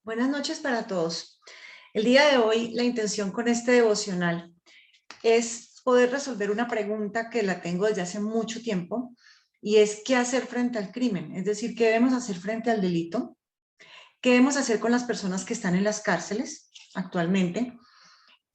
Buenas noches para todos. El día de hoy, la intención con este devocional es poder resolver una pregunta que la tengo desde hace mucho tiempo y es ¿qué hacer frente al crimen? Es decir, ¿qué debemos hacer frente al delito? ¿Qué debemos hacer con las personas que están en las cárceles actualmente?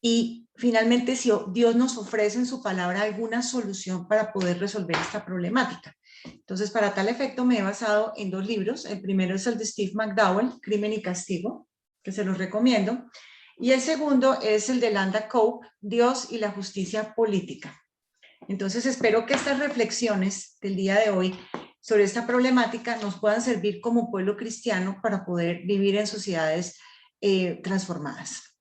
Y finalmente, si Dios nos ofrece en su palabra alguna solución para poder resolver esta problemática. Entonces, para tal efecto, me he basado en dos libros. El primero es el de Steve McDowell, Crimen y Castigo, que se los recomiendo. Y el segundo es el de Landa Cope, Dios y la justicia política. Entonces, espero que estas reflexiones del día de hoy sobre esta problemática nos puedan servir como pueblo cristiano para poder vivir en sociedades transformadas.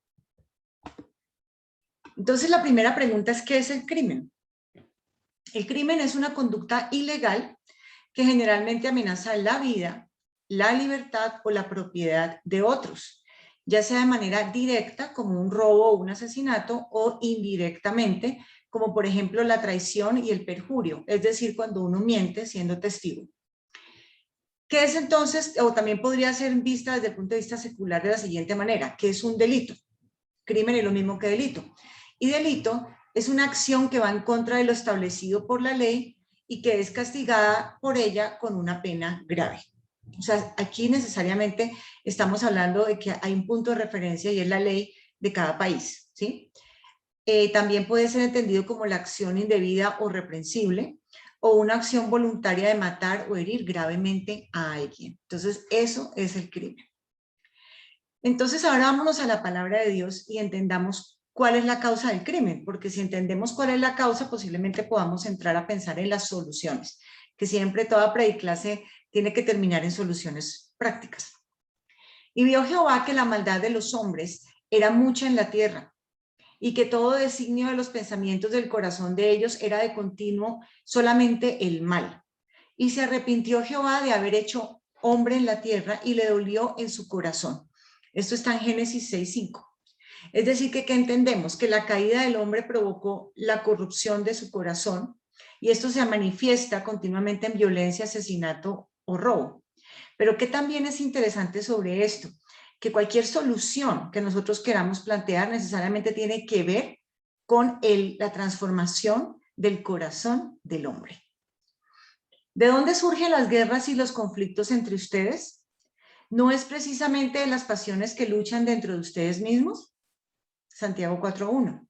Entonces, la primera pregunta es, ¿qué es el crimen? El crimen es una conducta ilegal que generalmente amenaza la vida, la libertad o la propiedad de otros, ya sea de manera directa, como un robo o un asesinato, o indirectamente, como por ejemplo la traición y el perjurio, es decir, cuando uno miente siendo testigo. ¿Qué es entonces, o también podría ser vista desde el punto de vista secular de la siguiente manera, que es un delito? Crimen es lo mismo que delito. Y delito es una acción que va en contra de lo establecido por la ley y que es castigada por ella con una pena grave. O sea, aquí necesariamente estamos hablando de que hay un punto de referencia y es la ley de cada país, ¿sí? También puede ser entendido como la acción indebida o reprensible o una acción voluntaria de matar o herir gravemente a alguien. Entonces, eso es el crimen. Entonces, ahora vámonos a la palabra de Dios y entendamos cuál es la causa del crimen, porque si entendemos cuál es la causa, posiblemente podamos entrar a pensar en las soluciones, que siempre toda prediclase tiene que terminar en soluciones prácticas. Y vio Jehová que la maldad de los hombres era mucha en la tierra, y que todo designio de los pensamientos del corazón de ellos era de continuo solamente el mal. Y se arrepintió Jehová de haber hecho hombre en la tierra y le dolió en su corazón. Esto está en Génesis 6:5. Es decir, que entendemos que la caída del hombre provocó la corrupción de su corazón y esto se manifiesta continuamente en violencia, asesinato o robo. Pero ¿qué también es interesante sobre esto? Que cualquier solución que nosotros queramos plantear necesariamente tiene que ver con la transformación del corazón del hombre. ¿De dónde surgen las guerras y los conflictos entre ustedes? ¿No es precisamente de las pasiones que luchan dentro de ustedes mismos? Santiago 4:1.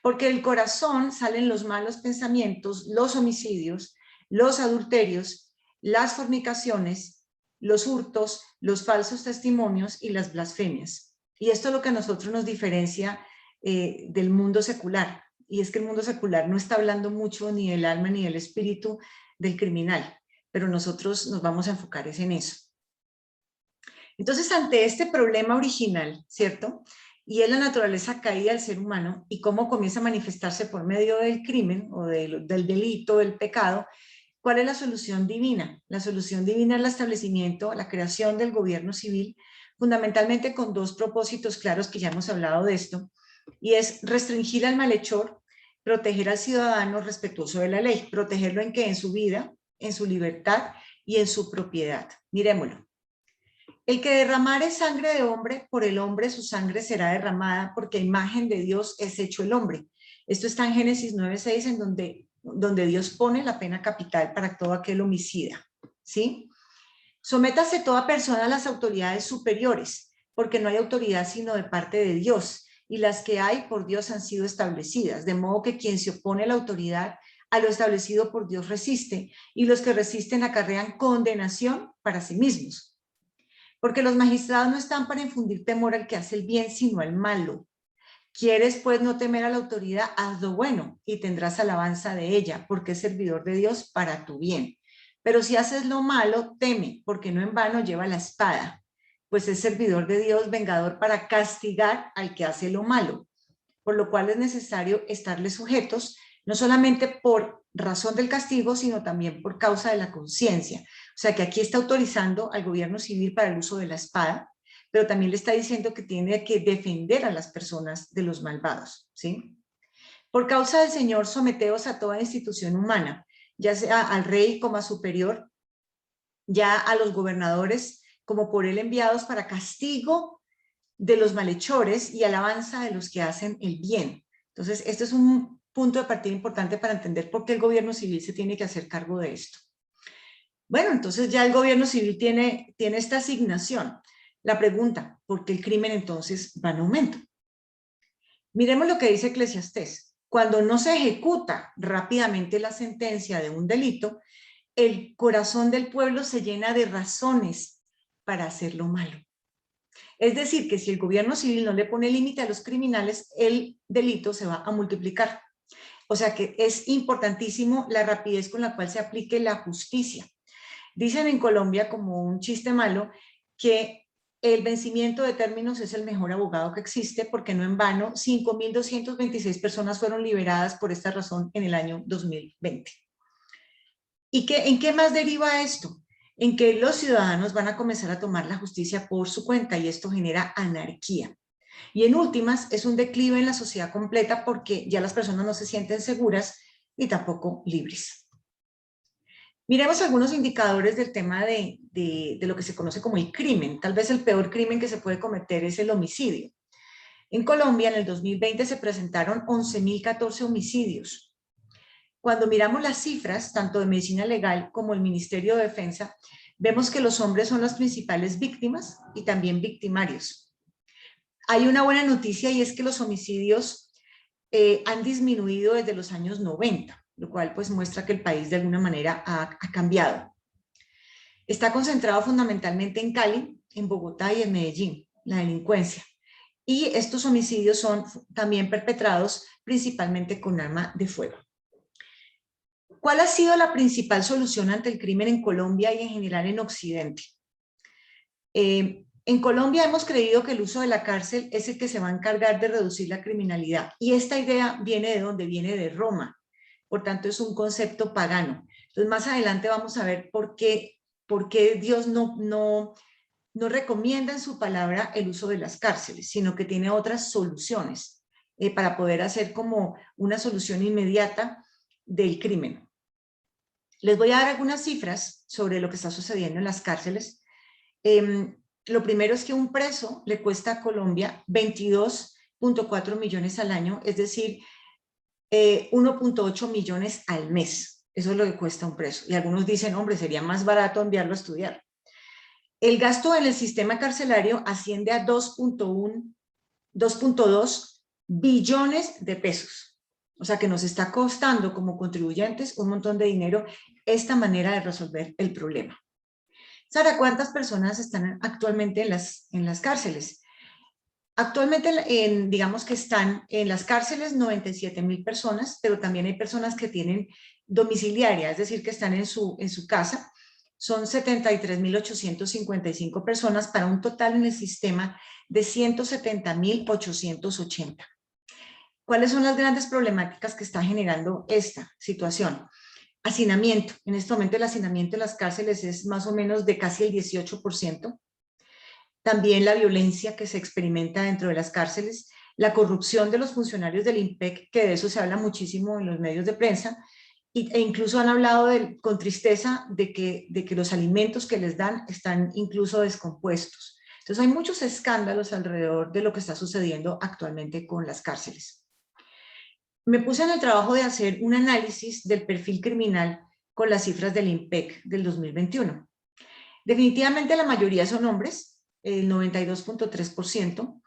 Porque del corazón salen los malos pensamientos, los homicidios, los adulterios, las fornicaciones, los hurtos, los falsos testimonios y las blasfemias. Y esto es lo que a nosotros nos diferencia del mundo secular. Y es que el mundo secular no está hablando mucho ni del alma ni del espíritu del criminal, pero nosotros nos vamos a enfocar en eso. Entonces, ante este problema original, ¿cierto? Y es la naturaleza caída del ser humano y cómo comienza a manifestarse por medio del crimen o del delito, del pecado, ¿cuál es la solución divina? La solución divina es el establecimiento, la creación del gobierno civil, fundamentalmente con dos propósitos claros que ya hemos hablado de esto, y es restringir al malhechor, proteger al ciudadano respetuoso de la ley. ¿Protegerlo en qué? En su vida, en su libertad y en su propiedad. Miremoslo. El que derramare sangre de hombre, por el hombre su sangre será derramada, porque a imagen de Dios es hecho el hombre. Esto está en Génesis 9:6, en donde Dios pone la pena capital para todo aquel homicida, ¿sí? Sométase toda persona a las autoridades superiores, porque no hay autoridad sino de parte de Dios, y las que hay por Dios han sido establecidas, de modo que quien se opone a la autoridad, a lo establecido por Dios resiste, y los que resisten acarrean condenación para sí mismos. Porque los magistrados no están para infundir temor al que hace el bien, sino al malo. ¿Quieres pues no temer a la autoridad? Haz lo bueno y tendrás alabanza de ella, porque es servidor de Dios para tu bien. Pero si haces lo malo, teme, porque no en vano lleva la espada, pues es servidor de Dios, vengador para castigar al que hace lo malo. Por lo cual es necesario estarle sujetos, no solamente por razón del castigo, sino también por causa de la conciencia. O sea que aquí está autorizando al gobierno civil para el uso de la espada, pero también le está diciendo que tiene que defender a las personas de los malvados, ¿sí? Por causa del Señor, someteos a toda institución humana, ya sea al rey como a superior, ya a los gobernadores como por él enviados para castigo de los malhechores y alabanza de los que hacen el bien. Entonces, este es un punto de partida importante para entender por qué el gobierno civil se tiene que hacer cargo de esto. Bueno, entonces ya el gobierno civil tiene esta asignación. La pregunta, ¿por qué el crimen entonces va en aumento? Miremos lo que dice Eclesiastés. Cuando no se ejecuta rápidamente la sentencia de un delito, el corazón del pueblo se llena de razones para hacer lo malo. Es decir, que si el gobierno civil no le pone límite a los criminales, el delito se va a multiplicar. O sea que es importantísimo la rapidez con la cual se aplique la justicia. Dicen en Colombia, como un chiste malo, que el vencimiento de términos es el mejor abogado que existe, porque no en vano 5.226 personas fueron liberadas por esta razón en el año 2020. ¿Y en qué más deriva esto? En que los ciudadanos van a comenzar a tomar la justicia por su cuenta y esto genera anarquía. Y en últimas, es un declive en la sociedad completa porque ya las personas no se sienten seguras y tampoco libres. Miremos algunos indicadores del tema de lo que se conoce como el crimen. Tal vez el peor crimen que se puede cometer es el homicidio. En Colombia, en el 2020, se presentaron 11.014 homicidios. Cuando miramos las cifras, tanto de Medicina Legal como el Ministerio de Defensa, vemos que los hombres son las principales víctimas y también victimarios. Hay una buena noticia y es que los homicidios han disminuido desde los años 90, lo cual pues muestra que el país de alguna manera ha cambiado. Está concentrado fundamentalmente en Cali, en Bogotá y en Medellín, la delincuencia. Y estos homicidios son también perpetrados principalmente con arma de fuego. ¿Cuál ha sido la principal solución ante el crimen en Colombia y en general en Occidente? En Colombia hemos creído que el uso de la cárcel es el que se va a encargar de reducir la criminalidad. Y esta idea viene de donde viene de Roma. Por tanto, es un concepto pagano. Entonces, más adelante vamos a ver por qué Dios no recomienda en su palabra el uso de las cárceles, sino que tiene otras soluciones para poder hacer como una solución inmediata del crimen. Les voy a dar algunas cifras sobre lo que está sucediendo en las cárceles. Lo primero es que un preso le cuesta a Colombia 22.4 millones al año, es decir, 1.8 millones al mes. Eso es lo que cuesta un preso. Y algunos dicen, hombre, sería más barato enviarlo a estudiar. El gasto en el sistema carcelario asciende a 2.2 billones de pesos. O sea que nos está costando como contribuyentes un montón de dinero esta manera de resolver el problema. Sara, ¿cuántas personas están actualmente en las cárceles? Actualmente, digamos que están en las cárceles 97.000 personas, pero también hay personas que tienen domiciliaria, es decir, que están en su casa. Son 73.855 personas para un total en el sistema de 170.880. ¿Cuáles son las grandes problemáticas que está generando esta situación? Hacinamiento. En este momento el hacinamiento en las cárceles es más o menos de casi el 18%. También la violencia que se experimenta dentro de las cárceles, la corrupción de los funcionarios del IMPEC, que de eso se habla muchísimo en los medios de prensa, e incluso han hablado con tristeza de que los alimentos que les dan están incluso descompuestos. Entonces hay muchos escándalos alrededor de lo que está sucediendo actualmente con las cárceles. Me puse en el trabajo de hacer un análisis del perfil criminal con las cifras del IMPEC del 2021. Definitivamente la mayoría son hombres, el 92.3%.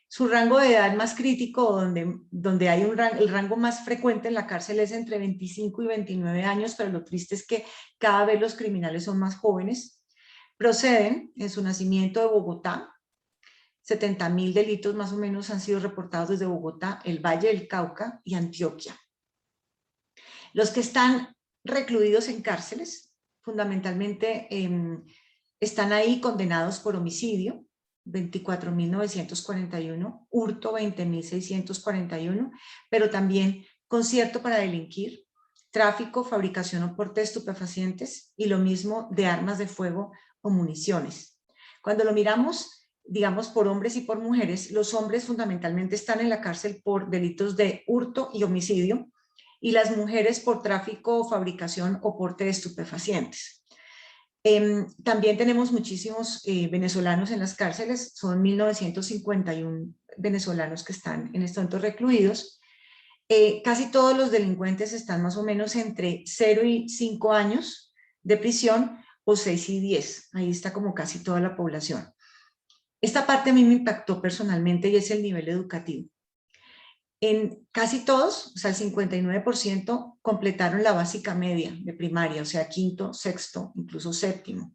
Su rango de edad más crítico, donde hay el rango más frecuente en la cárcel es entre 25 y 29 años, pero lo triste es que cada vez los criminales son más jóvenes. Proceden en su nacimiento de Bogotá. 70.000 delitos más o menos han sido reportados desde Bogotá, el Valle del Cauca y Antioquia. Los que están recluidos en cárceles, fundamentalmente están ahí condenados por homicidio, 24.941, hurto, 20.641, pero también concierto para delinquir, tráfico, fabricación o porte de estupefacientes y lo mismo de armas de fuego o municiones. Cuando lo miramos, digamos, por hombres y por mujeres, los hombres fundamentalmente están en la cárcel por delitos de hurto y homicidio y las mujeres por tráfico, fabricación o porte de estupefacientes. También tenemos muchísimos venezolanos en las cárceles, son 1951 venezolanos que están en estos momentos recluidos. Casi todos los delincuentes están más o menos entre 0 y 5 años de prisión o 6 y 10, ahí está como casi toda la población. Esta parte a mí me impactó personalmente y es el nivel educativo. En casi todos, o sea, el 59% completaron la básica media de primaria, o sea, quinto, sexto, incluso séptimo.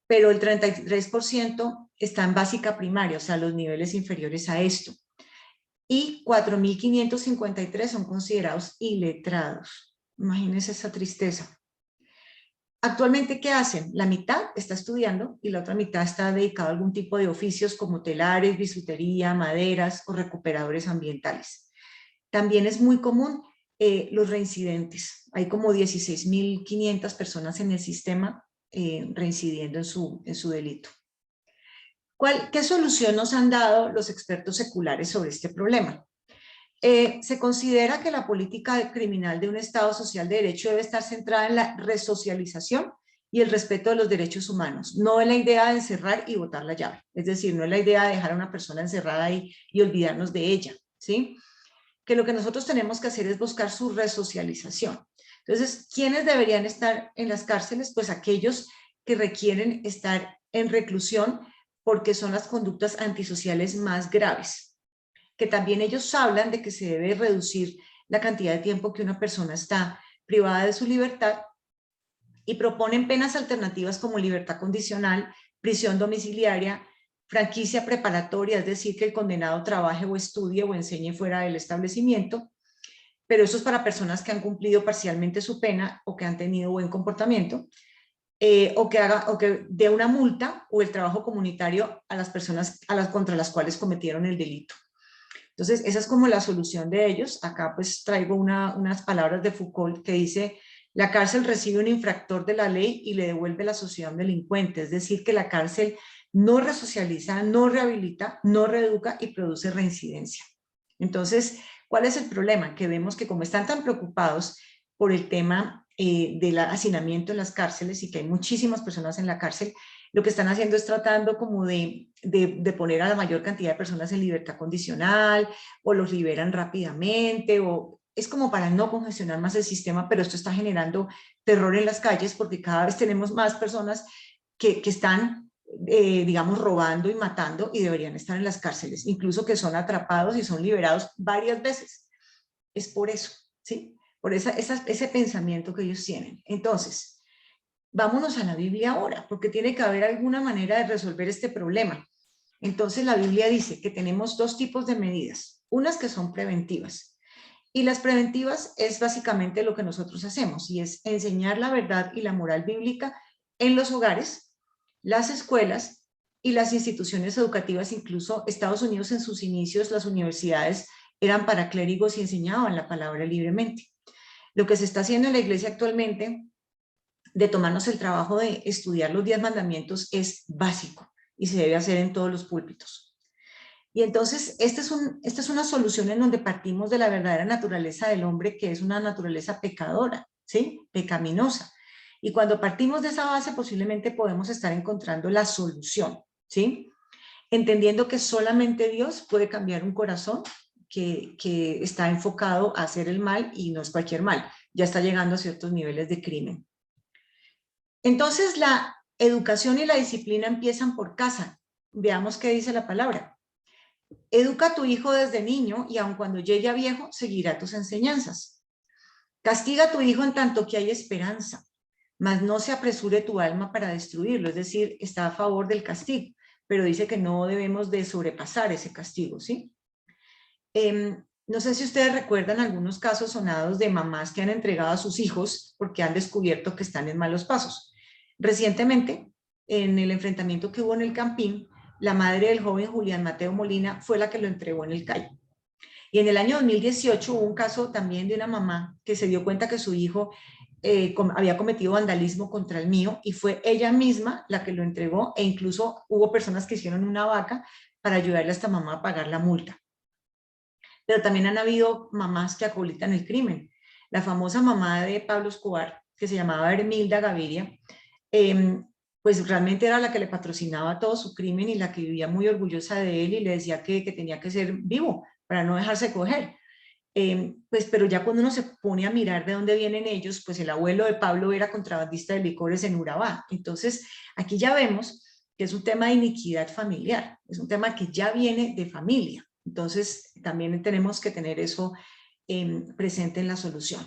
Pero el 33% está en básica primaria, o sea, los niveles inferiores a esto. Y 4.553 son considerados iletrados. Imagínense esa tristeza. Actualmente, ¿qué hacen? La mitad está estudiando y la otra mitad está dedicada a algún tipo de oficios como telares, bisutería, maderas o recuperadores ambientales. También es muy común los reincidentes. Hay como 16.500 personas en el sistema reincidiendo en su delito. ¿Qué solución nos han dado los expertos seculares sobre este problema? Se considera que la política criminal de un Estado social de derecho debe estar centrada en la resocialización y el respeto de los derechos humanos, no en la idea de encerrar y botar la llave. Es decir, no es la idea de dejar a una persona encerrada ahí y olvidarnos de ella, ¿sí? Que lo que nosotros tenemos que hacer es buscar su resocialización. Entonces, ¿quiénes deberían estar en las cárceles? Pues aquellos que requieren estar en reclusión porque son las conductas antisociales más graves. Que también ellos hablan de que se debe reducir la cantidad de tiempo que una persona está privada de su libertad y proponen penas alternativas como libertad condicional, prisión domiciliaria, franquicia preparatoria, es decir, que el condenado trabaje o estudie o enseñe fuera del establecimiento, pero eso es para personas que han cumplido parcialmente su pena o que han tenido buen comportamiento, o que dé una multa o el trabajo comunitario a las personas contra las cuales cometieron el delito. Entonces, esa es como la solución de ellos. Acá pues traigo unas palabras de Foucault que dice: la cárcel recibe un infractor de la ley y le devuelve la sociedad a un delincuente. Es decir, que la cárcel no resocializa, no rehabilita, no reeduca y produce reincidencia. Entonces, ¿cuál es el problema? Que vemos que como están tan preocupados por el tema del hacinamiento en las cárceles y que hay muchísimas personas en la cárcel, lo que están haciendo es tratando como de poner a la mayor cantidad de personas en libertad condicional, o los liberan rápidamente, o es como para no congestionar más el sistema, pero esto está generando terror en las calles porque cada vez tenemos más personas que están, digamos, robando y matando y deberían estar en las cárceles, incluso que son atrapados y son liberados varias veces. Es por eso, ¿sí? Por ese pensamiento que ellos tienen. Entonces, vámonos a la Biblia ahora, porque tiene que haber alguna manera de resolver este problema. Entonces la Biblia dice que tenemos dos tipos de medidas, unas que son preventivas. Y las preventivas es básicamente lo que nosotros hacemos, y es enseñar la verdad y la moral bíblica en los hogares, las escuelas y las instituciones educativas. Incluso Estados Unidos en sus inicios, las universidades eran para clérigos y enseñaban la palabra libremente. Lo que se está haciendo en la iglesia actualmente de tomarnos el trabajo de estudiar los 10 mandamientos es básico y se debe hacer en todos los púlpitos. Y entonces, esta es una solución en donde partimos de la verdadera naturaleza del hombre, que es una naturaleza pecadora, ¿sí? Pecaminosa. Y cuando partimos de esa base, posiblemente podemos estar encontrando la solución, ¿sí? Entendiendo que solamente Dios puede cambiar un corazón que está enfocado a hacer el mal, y no es cualquier mal, ya está llegando a ciertos niveles de crimen. Entonces, la educación y la disciplina empiezan por casa. Veamos qué dice la palabra. Educa a tu hijo desde niño y aun cuando llegue a viejo, seguirá tus enseñanzas. Castiga a tu hijo en tanto que hay esperanza, mas no se apresure tu alma para destruirlo. Es decir, está a favor del castigo, pero dice que no debemos de sobrepasar ese castigo, ¿sí? No sé si ustedes recuerdan algunos casos sonados de mamás que han entregado a sus hijos porque han descubierto que están en malos pasos. Recientemente, en el enfrentamiento que hubo en el Campín, la madre del joven Julián Mateo Molina fue la que lo entregó en el CAI. Y en el año 2018 hubo un caso también de una mamá que se dio cuenta que su hijo había cometido vandalismo contra el mío, y fue ella misma la que lo entregó, e incluso hubo personas que hicieron una vaca para ayudarle a esta mamá a pagar la multa. Pero también han habido mamás que acolitan el crimen. La famosa mamá de Pablo Escobar, que se llamaba Hermilda Gaviria, pues realmente era la que le patrocinaba todo su crimen y la que vivía muy orgullosa de él y le decía que tenía que ser vivo para no dejarse coger. Pues, pero ya cuando uno se pone a mirar de dónde vienen ellos, pues el abuelo de Pablo era contrabandista de licores en Urabá. Entonces, aquí ya vemos que es un tema de iniquidad familiar, es un tema que ya viene de familia. Entonces, también tenemos que tener eso presente en la solución.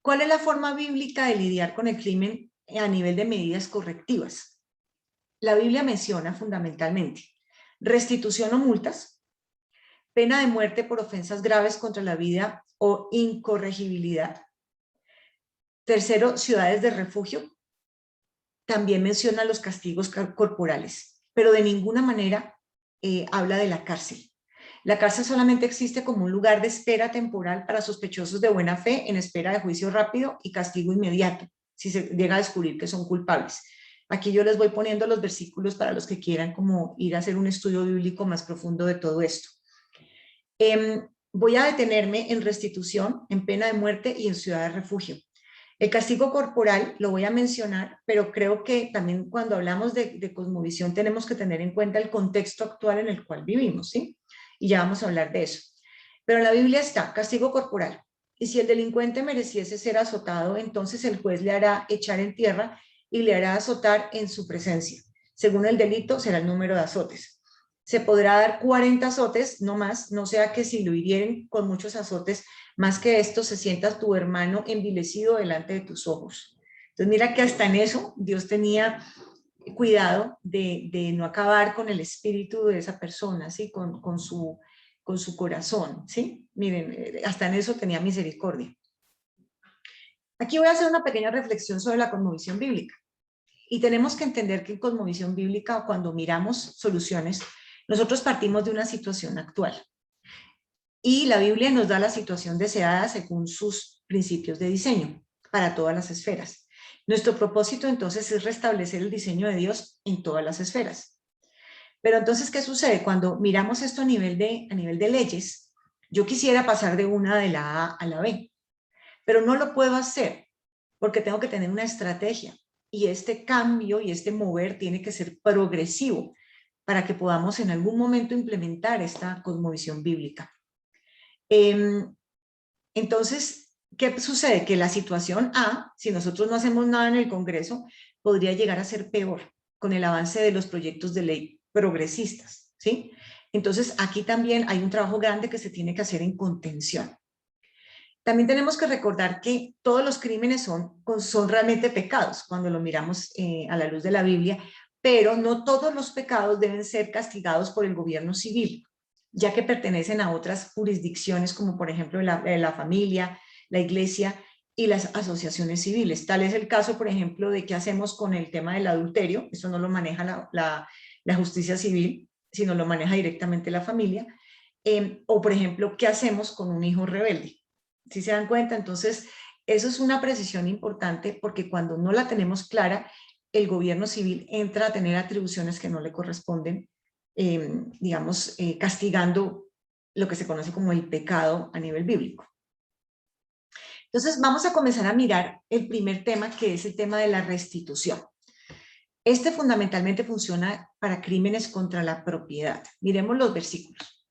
¿Cuál es la forma bíblica de lidiar con el crimen a nivel de medidas correctivas? La Biblia menciona fundamentalmente restitución o multas, pena de muerte por ofensas graves contra la vida o incorregibilidad. Tercero, ciudades de refugio. También menciona los castigos corporales, pero de ninguna manera habla de la cárcel. La cárcel solamente existe como un lugar de espera temporal para sospechosos de buena fe en espera de juicio rápido y castigo inmediato, si se llega a descubrir que son culpables. Aquí yo les voy poniendo los versículos para los que quieran como ir a hacer un estudio bíblico más profundo de todo esto. Voy a detenerme en restitución, en pena de muerte y en ciudad de refugio. El castigo corporal lo voy a mencionar, pero creo que también cuando hablamos de cosmovisión tenemos que tener en cuenta el contexto actual en el cual vivimos, ¿sí? Y ya vamos a hablar de eso. Pero en la Biblia está castigo corporal. Y si el delincuente mereciese ser azotado, entonces el juez le hará echar en tierra y le hará azotar en su presencia. Según el delito será el número de azotes. Se podrá dar 40 azotes, no más, no sea que si lo hirieren con muchos azotes, más que esto se sienta tu hermano envilecido delante de tus ojos. Entonces mira que hasta en eso Dios tenía cuidado de no acabar con el espíritu de esa persona, ¿sí? Con su corazón, ¿sí? Miren, hasta en eso tenía misericordia. Aquí voy a hacer una pequeña reflexión sobre la cosmovisión bíblica. Y tenemos que entender que en cosmovisión bíblica, cuando miramos soluciones, nosotros partimos de una situación actual. Y la Biblia nos da la situación deseada según sus principios de diseño para todas las esferas. Nuestro propósito entonces es restablecer el diseño de Dios en todas las esferas. Pero entonces, ¿qué sucede? Cuando miramos esto a nivel de leyes, yo quisiera pasar de una de la A a la B, pero no lo puedo hacer porque tengo que tener una estrategia y este cambio y este mover tiene que ser progresivo para que podamos en algún momento implementar esta cosmovisión bíblica. Entonces, ¿qué sucede? Que la situación A, si nosotros no hacemos nada en el Congreso, podría llegar a ser peor con el avance de los proyectos de ley progresistas, ¿sí? Entonces, aquí también hay un trabajo grande que se tiene que hacer en contención. También tenemos que recordar que todos los crímenes son realmente pecados cuando lo miramos a la luz de la Biblia, pero no todos los pecados deben ser castigados por el gobierno civil, ya que pertenecen a otras jurisdicciones como por ejemplo la familia, la iglesia y las asociaciones civiles. Tal es el caso, por ejemplo, de qué hacemos con el tema del adulterio. Eso no lo maneja la justicia civil, sino lo maneja directamente la familia. O por ejemplo, ¿qué hacemos con un hijo rebelde? ¿Sí se dan cuenta? Entonces, eso es una precisión importante porque cuando no la tenemos clara, el gobierno civil entra a tener atribuciones que no le corresponden, digamos, castigando lo que se conoce como el pecado a nivel bíblico. Entonces, vamos a comenzar a mirar el primer tema, que es el tema de la restitución. Este fundamentalmente funciona para crímenes contra la propiedad. Miremos los versículos.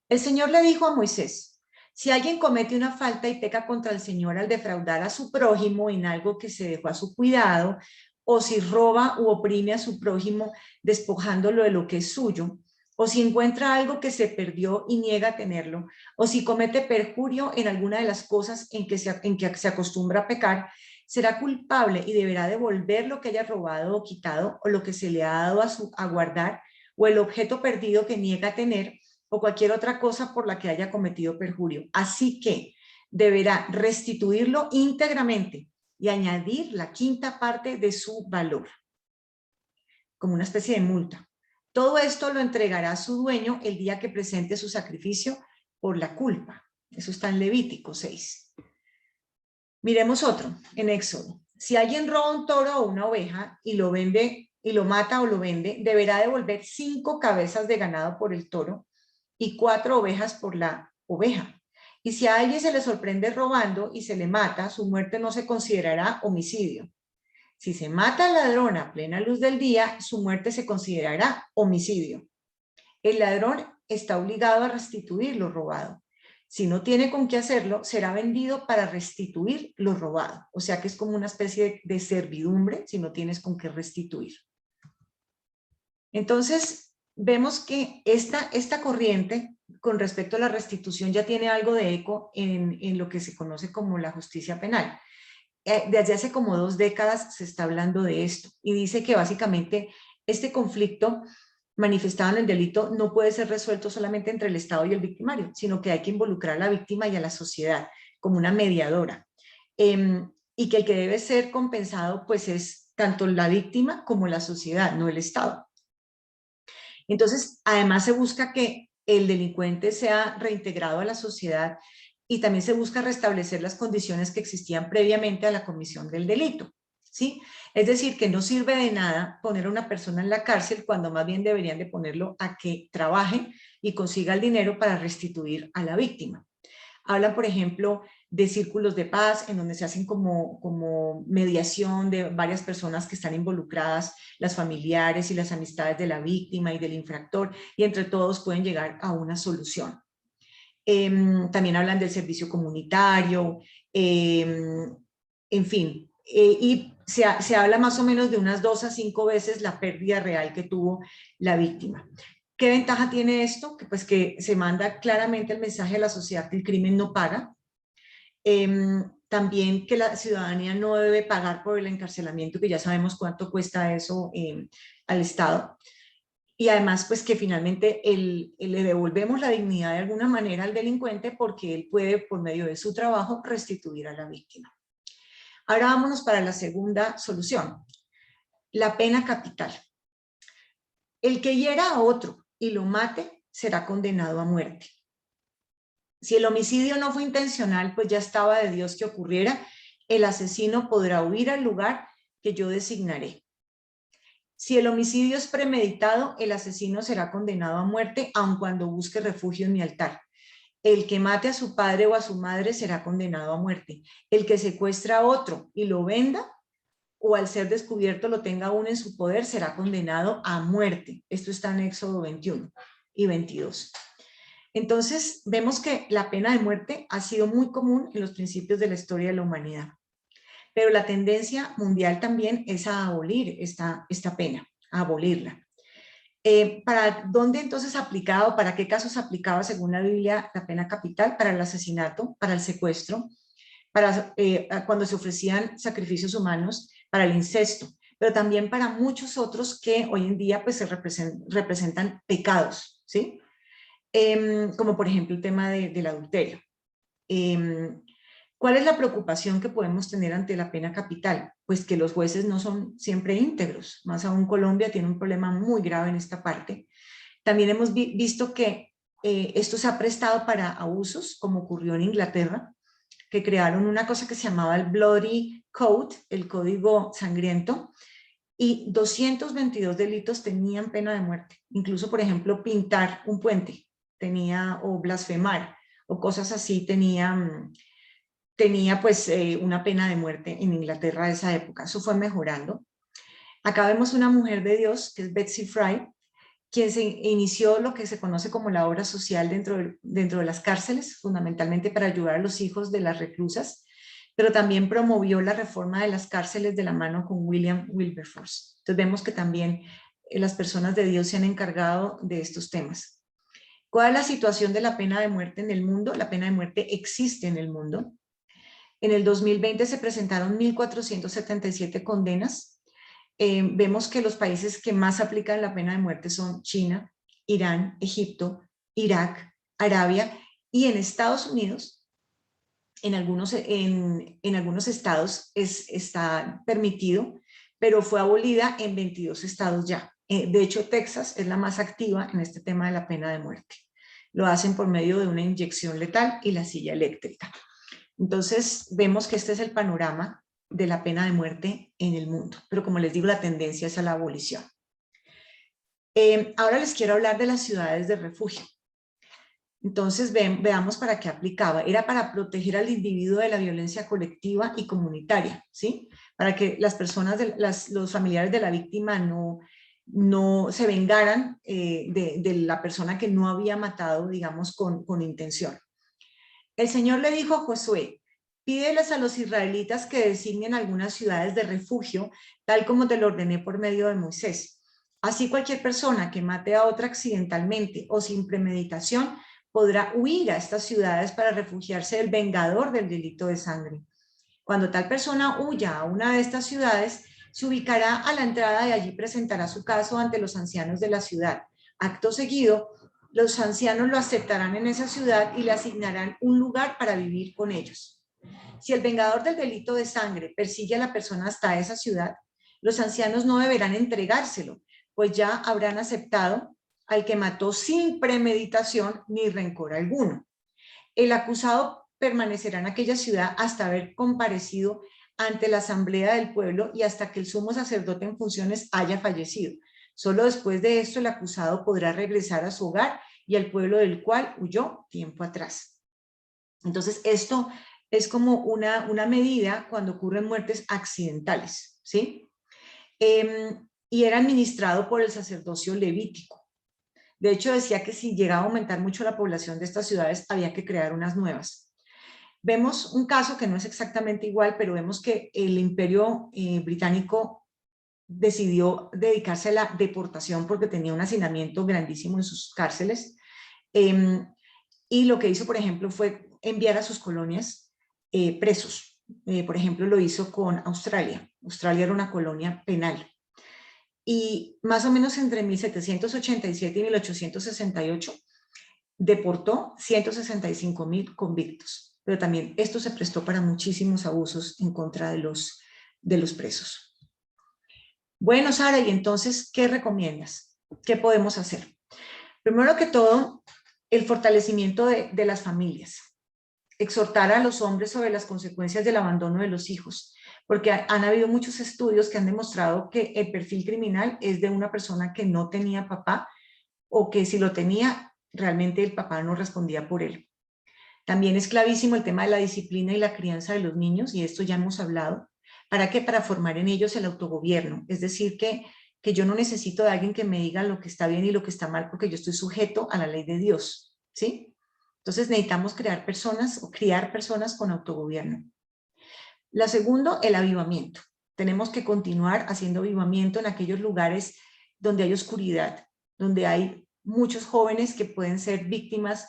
El Señor le dijo a Moisés: si alguien comete una falta y peca contra el Señor al defraudar a su prójimo en algo que se dejó a su cuidado, o si roba u oprime a su prójimo despojándolo de lo que es suyo, o si encuentra algo que se perdió y niega tenerlo, o si comete perjurio en alguna de las cosas en que se acostumbra a pecar, será culpable y deberá devolver lo que haya robado o quitado, o lo que se le ha dado a guardar, o el objeto perdido que niega tener, o cualquier otra cosa por la que haya cometido perjurio. Así que deberá restituirlo íntegramente y añadir la quinta parte de su valor, como una especie de multa. Todo esto lo entregará a su dueño el día que presente su sacrificio por la culpa. Eso está en Levítico 6. Miremos otro, en Éxodo. Si alguien roba un toro o una oveja y lo vende, y lo mata o lo vende, deberá devolver 5 cabezas de ganado por el toro y 4 ovejas por la oveja. Y si a alguien se le sorprende robando y se le mata, su muerte no se considerará homicidio. Si se mata al ladrón a plena luz del día, su muerte se considerará homicidio. El ladrón está obligado a restituir lo robado. Si no tiene con qué hacerlo, será vendido para restituir lo robado. O sea que es como una especie de servidumbre si no tienes con qué restituir. Entonces, vemos que esta corriente con respecto a la restitución ya tiene algo de eco en lo que se conoce como la justicia penal. Desde hace como 2 décadas se está hablando de esto y dice que básicamente este conflicto manifestado en el delito no puede ser resuelto solamente entre el Estado y el victimario, sino que hay que involucrar a la víctima y a la sociedad como una mediadora. Y que el que debe ser compensado pues es tanto la víctima como la sociedad, no el Estado. Entonces, además se busca que el delincuente sea reintegrado a la sociedad y también se busca restablecer las condiciones que existían previamente a la comisión del delito, ¿sí? Es decir, que no sirve de nada poner a una persona en la cárcel cuando más bien deberían de ponerlo a que trabaje y consiga el dinero para restituir a la víctima. Hablan, por ejemplo, de círculos de paz en donde se hacen como mediación de varias personas que están involucradas, las familiares y las amistades de la víctima y del infractor, y entre todos pueden llegar a una solución. También hablan del servicio comunitario, en fin, y se habla más o menos de unas 2 a 5 veces la pérdida real que tuvo la víctima. ¿Qué ventaja tiene esto? Que pues que se manda claramente el mensaje a la sociedad que el crimen no paga. También que la ciudadanía no debe pagar por el encarcelamiento, que ya sabemos cuánto cuesta eso al Estado. Y además, pues que finalmente le devolvemos la dignidad de alguna manera al delincuente porque él puede, por medio de su trabajo, restituir a la víctima. Ahora vámonos para la segunda solución, la pena capital. El que hiera a otro y lo mate será condenado a muerte. Si el homicidio no fue intencional, pues ya estaba de Dios que ocurriera, el asesino podrá huir al lugar que yo designaré. Si el homicidio es premeditado, el asesino será condenado a muerte, aun cuando busque refugio en mi altar. El que mate a su padre o a su madre será condenado a muerte. El que secuestra a otro y lo venda, o al ser descubierto lo tenga aún en su poder, será condenado a muerte. Esto está en Éxodo 21 y 22. Entonces, vemos que la pena de muerte ha sido muy común en los principios de la historia de la humanidad. Pero la tendencia mundial también es a abolir esta pena, a abolirla. ¿Para dónde entonces aplicaba, para qué casos aplicaba según la Biblia la pena capital? Para el asesinato, para el secuestro, para cuando se ofrecían sacrificios humanos, para el incesto, pero también para muchos otros que hoy en día pues se representan pecados, ¿sí? Como por ejemplo el tema del adulterio. ¿Cuál es la preocupación que podemos tener ante la pena capital? Pues que los jueces no son siempre íntegros, más aún Colombia tiene un problema muy grave en esta parte. También hemos visto que esto se ha prestado para abusos, como ocurrió en Inglaterra, que crearon una cosa que se llamaba el Bloody Code, el código sangriento, y 222 delitos tenían pena de muerte. Incluso, por ejemplo, pintar un puente tenía, o blasfemar, o cosas así tenía pues una pena de muerte en Inglaterra de esa época. Eso fue mejorando. Acá vemos una mujer de Dios, que es Betsy Fry, quien se inició lo que se conoce como la obra social dentro de las cárceles, fundamentalmente para ayudar a los hijos de las reclusas, pero también promovió la reforma de las cárceles de la mano con William Wilberforce. Entonces vemos que también las personas de Dios se han encargado de estos temas. ¿Cuál es la situación de la pena de muerte en el mundo? La pena de muerte existe en el mundo. En el 2020 se presentaron 1.477 condenas. Vemos que los países que más aplican la pena de muerte son China, Irán, Egipto, Irak, Arabia, y en Estados Unidos, en algunos estados está permitido, pero fue abolida en 22 estados ya. De hecho, Texas es la más activa en este tema de la pena de muerte. Lo hacen por medio de una inyección letal y la silla eléctrica. Entonces, vemos que este es el panorama de la pena de muerte en el mundo. Pero como les digo, la tendencia es a la abolición. Ahora les quiero hablar de las ciudades de refugio. Entonces veamos para qué aplicaba. Era para proteger al individuo de la violencia colectiva y comunitaria, ¿sí? Para que las personas, los familiares de la víctima no se vengaran de la persona que no había matado, digamos, con intención. El Señor le dijo a Josué: pídeles a los israelitas que designen algunas ciudades de refugio, tal como te lo ordené por medio de Moisés. Así cualquier persona que mate a otra accidentalmente o sin premeditación podrá huir a estas ciudades para refugiarse del vengador del delito de sangre. Cuando tal persona huya a una de estas ciudades, se ubicará a la entrada y allí presentará su caso ante los ancianos de la ciudad. Acto seguido, los ancianos lo aceptarán en esa ciudad y le asignarán un lugar para vivir con ellos. Si el vengador del delito de sangre persigue a la persona hasta esa ciudad, los ancianos no deberán entregárselo, pues ya habrán aceptado al que mató sin premeditación ni rencor alguno. El acusado permanecerá en aquella ciudad hasta haber comparecido ante la asamblea del pueblo y hasta que el sumo sacerdote en funciones haya fallecido. Solo después de esto el acusado podrá regresar a su hogar y al pueblo del cual huyó tiempo atrás. Entonces, esto es como una medida cuando ocurren muertes accidentales, ¿sí? Y era administrado por el sacerdocio levítico. De hecho, decía que si llegaba a aumentar mucho la población de estas ciudades, había que crear unas nuevas. Vemos un caso que no es exactamente igual, pero vemos que el Imperio británico decidió dedicarse a la deportación porque tenía un hacinamiento grandísimo en sus cárceles. Y lo que hizo, por ejemplo, fue enviar a sus colonias presos. Por ejemplo, lo hizo con Australia. Australia era una colonia penal. Y más o menos entre 1787 y 1868 deportó 165.000 convictos, pero también esto se prestó para muchísimos abusos en contra de los presos. Bueno, Sara, y entonces, ¿qué recomiendas? ¿Qué podemos hacer? Primero que todo, el fortalecimiento de las familias. Exhortar a los hombres sobre las consecuencias del abandono de los hijos, porque han habido muchos estudios que han demostrado que el perfil criminal es de una persona que no tenía papá o que si lo tenía, realmente el papá no respondía por él. También es clavísimo el tema de la disciplina y la crianza de los niños, y esto ya hemos hablado. ¿Para qué? Para formar en ellos el autogobierno. Es decir, que yo no necesito de alguien que me diga lo que está bien y lo que está mal, porque yo estoy sujeto a la ley de Dios, ¿sí? Entonces necesitamos crear personas o criar personas con autogobierno. La segunda, el avivamiento. Tenemos que continuar haciendo avivamiento en aquellos lugares donde hay oscuridad, donde hay muchos jóvenes que pueden ser víctimas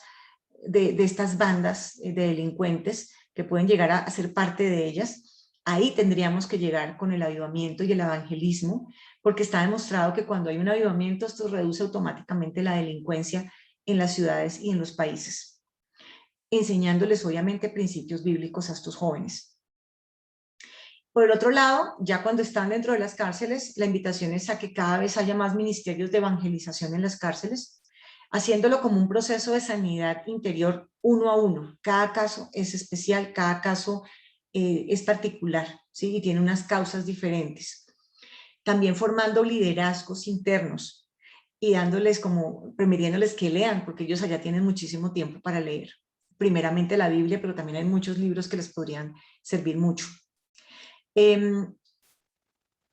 de estas bandas de delincuentes, que pueden llegar a ser parte de ellas. Ahí tendríamos que llegar con el avivamiento y el evangelismo, porque está demostrado que cuando hay un avivamiento, esto reduce automáticamente la delincuencia en las ciudades y en los países, enseñándoles obviamente principios bíblicos a estos jóvenes. Por el otro lado, ya cuando están dentro de las cárceles, la invitación es a que cada vez haya más ministerios de evangelización en las cárceles, haciéndolo como un proceso de sanidad interior uno a uno. Cada caso es especial, cada caso es particular, ¿sí? Y tiene unas causas diferentes. También formando liderazgos internos y dándoles como, permitiéndoles que lean, porque ellos allá tienen muchísimo tiempo para leer. Primeramente la Biblia, pero también hay muchos libros que les podrían servir mucho.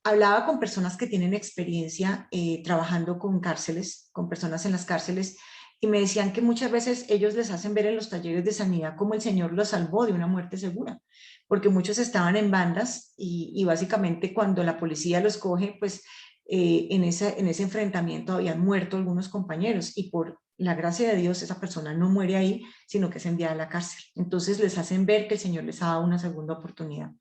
Hablaba con personas que tienen experiencia trabajando con cárceles, con personas en las cárceles, y me decían que muchas veces ellos les hacen ver en los talleres de sanidad cómo el Señor los salvó de una muerte segura, porque muchos estaban en bandas y básicamente cuando la policía los coge, pues en ese enfrentamiento habían muerto algunos compañeros y por la gracia de Dios esa persona no muere ahí, sino que es enviada a la cárcel. Entonces les hacen ver que el Señor les ha dado una segunda oportunidad,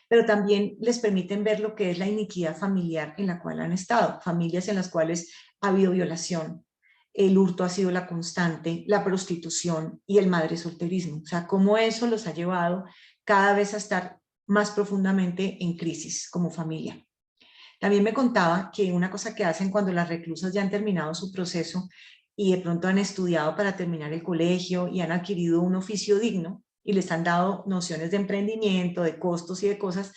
pero también les permiten ver lo que es la iniquidad familiar en la cual han estado, familias en las cuales ha habido violación, el hurto ha sido la constante, la prostitución y el madresolterismo, o sea, cómo eso los ha llevado cada vez a estar más profundamente en crisis como familia. También me contaba que una cosa que hacen cuando las reclusas ya han terminado su proceso y de pronto han estudiado para terminar el colegio y han adquirido un oficio digno, y les han dado nociones de emprendimiento, de costos y de cosas,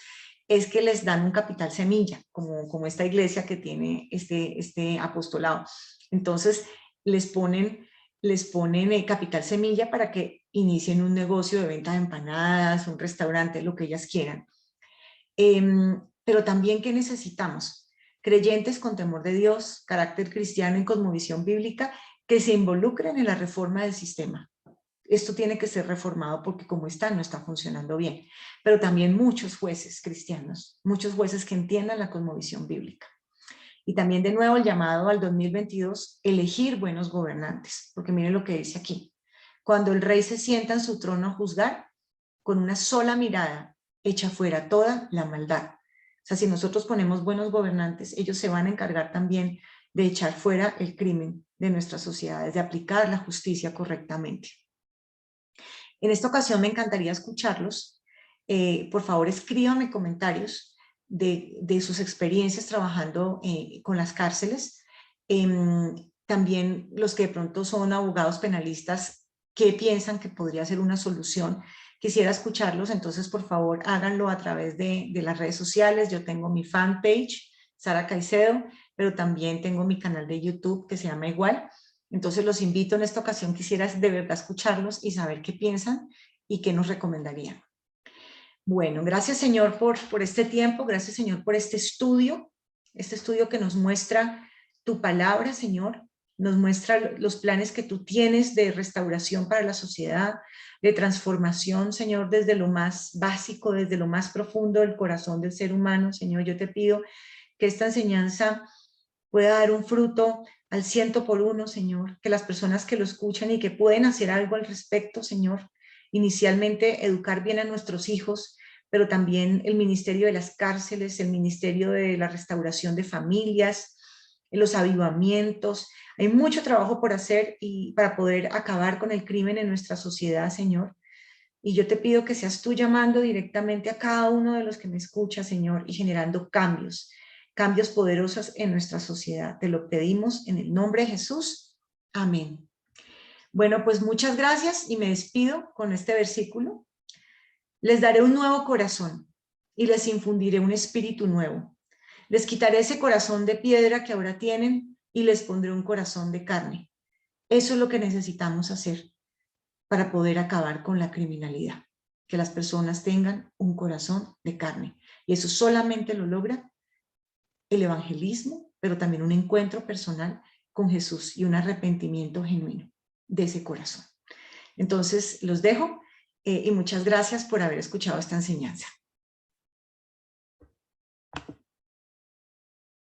es que les dan un capital semilla, como esta iglesia que tiene este apostolado. Entonces les ponen les ponen capital semilla para que inicien un negocio de venta de empanadas, un restaurante, lo que ellas quieran. Pero también, ¿qué necesitamos? Creyentes con temor de Dios, carácter cristiano y cosmovisión bíblica que se involucren en la reforma del sistema. Esto tiene que ser reformado porque como está, no está funcionando bien. Pero también muchos jueces cristianos, muchos jueces que entiendan la cosmovisión bíblica. Y también de nuevo el llamado al 2022, elegir buenos gobernantes, porque miren lo que dice aquí. Cuando el rey se sienta en su trono a juzgar, con una sola mirada echa fuera toda la maldad. O sea, si nosotros ponemos buenos gobernantes, ellos se van a encargar también de echar fuera el crimen de nuestras sociedades, de aplicar la justicia correctamente. En esta ocasión me encantaría escucharlos. Por favor, escríbanme comentarios de sus experiencias trabajando con las cárceles. También los que de pronto son abogados penalistas, ¿qué piensan que podría ser una solución? Quisiera escucharlos, entonces por favor háganlo a través de las redes sociales. Yo tengo mi fanpage, Sara Caicedo, pero también tengo mi canal de YouTube que se llama igual. Entonces los invito en esta ocasión, quisiera de verdad escucharlos y saber qué piensan y qué nos recomendarían. Bueno, gracias Señor por este tiempo, gracias Señor por este estudio que nos muestra tu palabra, Señor, nos muestra los planes que tú tienes de restauración para la sociedad, de transformación, Señor, desde lo más básico, desde lo más profundo del corazón del ser humano. Señor, yo te pido que esta enseñanza pueda dar un fruto al 100 por 1, Señor, que las personas que lo escuchan y que pueden hacer algo al respecto, Señor, inicialmente educar bien a nuestros hijos, pero también el ministerio de las cárceles, el ministerio de la restauración de familias, los avivamientos. Hay mucho trabajo por hacer y para poder acabar con el crimen en nuestra sociedad, Señor. Y yo te pido que seas tú llamando directamente a cada uno de los que me escucha, Señor, y generando cambios poderosos en nuestra sociedad. Te lo pedimos en el nombre de Jesús. Amén. Bueno, pues muchas gracias y me despido con este versículo. Les daré un nuevo corazón y les infundiré un espíritu nuevo. Les quitaré ese corazón de piedra que ahora tienen y les pondré un corazón de carne. Eso es lo que necesitamos hacer para poder acabar con la criminalidad. Que las personas tengan un corazón de carne. Y eso solamente lo logra el evangelismo, pero también un encuentro personal con Jesús y un arrepentimiento genuino de ese corazón. Entonces, los dejo y muchas gracias por haber escuchado esta enseñanza.